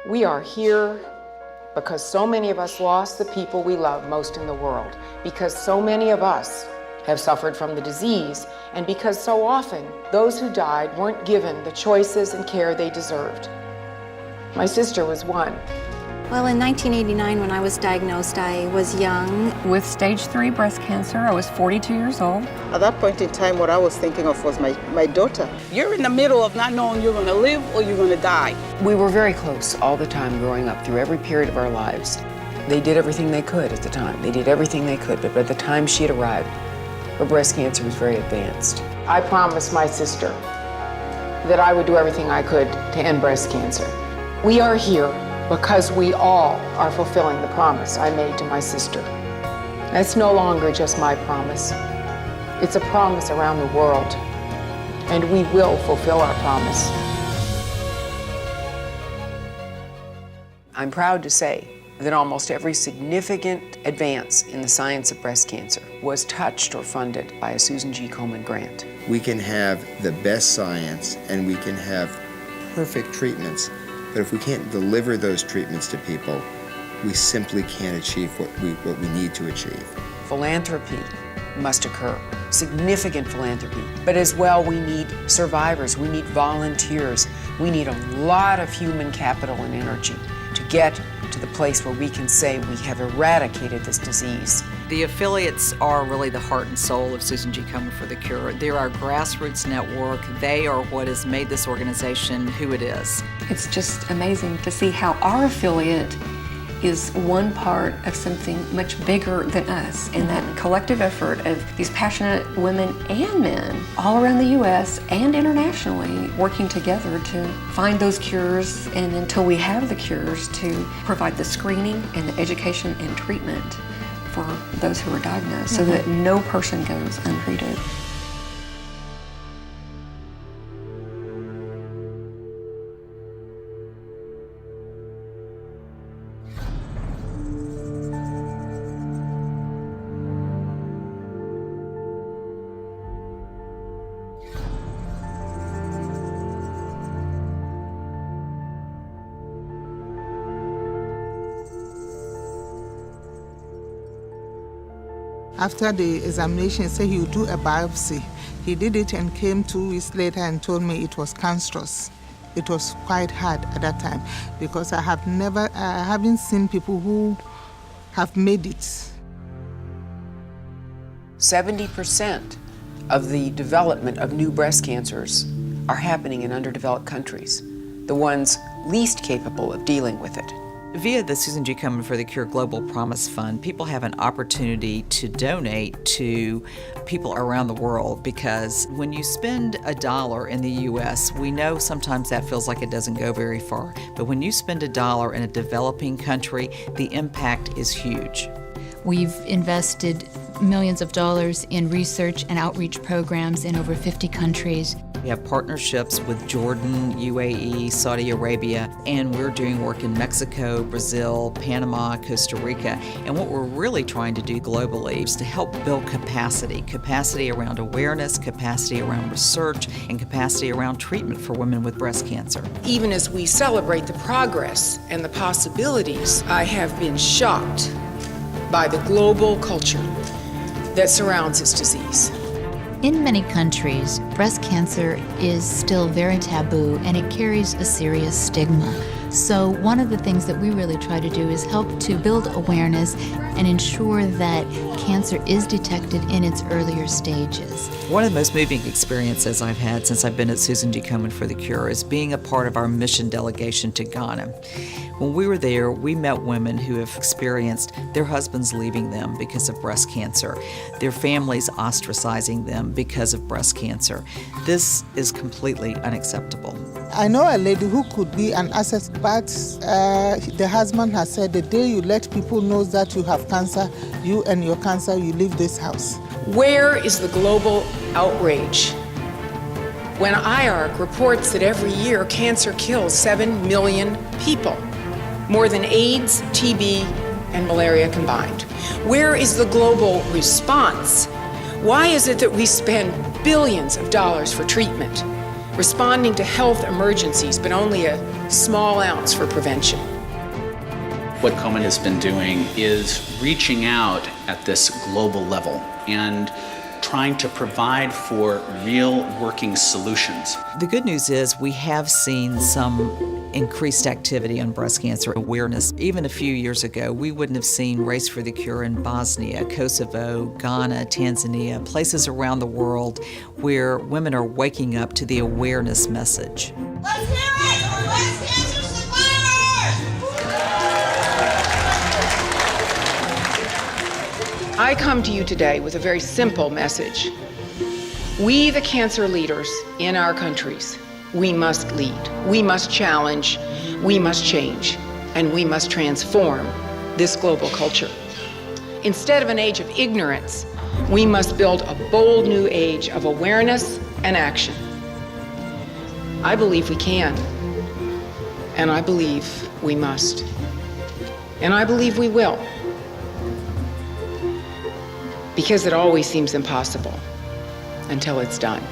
We are here because so many of us lost the people we love most in the world, because so many of us have suffered from the disease, and because so often those who died weren't given the choices and care they deserved. My sister was one. Well, in 1989, when I was diagnosed, I was young. With stage 3 breast cancer, I was 42 years old. At that point in time, what I was thinking of was my daughter. You're in the middle of not knowing you're going to live or you're going to die. We were very close all the time growing up, through every period of our lives. They did everything they could at the time. They did everything they could, but by the time she had arrived, her breast cancer was very advanced. I promised my sister that I would do everything I could to end breast cancer. We are here because we all are fulfilling the promise I made to my sister. That's no longer just my promise. It's a promise around the world, and we will fulfill our promise. I'm proud to say that almost every significant advance in the science of breast cancer was touched or funded by a Susan G. Komen grant. We can have the best science and we can have perfect treatments, but if we can't deliver those treatments to people, we simply can't achieve what we need to achieve. Philanthropy must occur, significant philanthropy, but as well we need survivors, we need volunteers, we need a lot of human capital and energy to get to the place where we can say we have eradicated this disease. The affiliates are really the heart and soul of Susan G. Komen for the Cure. They're our grassroots network. They are what has made this organization who it is. It's just amazing to see how our affiliate is one part of something much bigger than us, and that collective effort of these passionate women and men all around the U.S. and internationally working together to find those cures, and until we have the cures, to provide the screening and the education and treatment for those who are diagnosed so that no person goes untreated. After the examination, he said he would do a biopsy. He did it and came 2 weeks later and told me it was cancerous. It was quite hard at that time because I haven't seen people who have made it. 70% of the development of new breast cancers are happening in underdeveloped countries, the ones least capable of dealing with it. Via the Susan G. Komen for the Cure Global Promise Fund, people have an opportunity to donate to people around the world, because when you spend $1 in the U.S., we know sometimes that feels like it doesn't go very far. But when you spend $1 in a developing country, the impact is huge. We've invested millions of dollars in research and outreach programs in over 50 countries. We have partnerships with Jordan, UAE, Saudi Arabia, and we're doing work in Mexico, Brazil, Panama, Costa Rica. And what we're really trying to do globally is to help build capacity around awareness, capacity around research, and capacity around treatment for women with breast cancer. Even as we celebrate the progress and the possibilities, I have been shocked by the global culture that surrounds this disease. In many countries, breast cancer is still very taboo and it carries a serious stigma. So one of the things that we really try to do is help to build awareness and ensure that cancer is detected in its earlier stages. One of the most moving experiences I've had since I've been at Susan G. Komen for the Cure is being a part of our mission delegation to Ghana. When we were there, we met women who have experienced their husbands leaving them because of breast cancer, their families ostracizing them because of breast cancer. This is completely unacceptable. I know a lady who could be an asset, but the husband has said the day you let people know that you have cancer, you and your cancer, you leave this house. Where is the global outrage when IARC reports that every year cancer kills 7 million people, more than AIDS, TB, and malaria combined? Where is the global response? Why is it that we spend billions of dollars for treatment, responding to health emergencies, but only a small ounce for prevention. What Komen has been doing is reaching out at this global level and trying to provide for real working solutions. The good news is we have seen some increased activity on breast cancer awareness. Even a few years ago, we wouldn't have seen Race for the Cure in Bosnia, Kosovo, Ghana, Tanzania, places around the world where women are waking up to the awareness message. Let's hear it for breast cancer survivors! I come to you today with a very simple message. We, the cancer leaders in our countries, we must lead, we must challenge, we must change, and we must transform this global culture. Instead of an age of ignorance, we must build a bold new age of awareness and action. I believe we can, and I believe we must, and I believe we will, because it always seems impossible until it's done.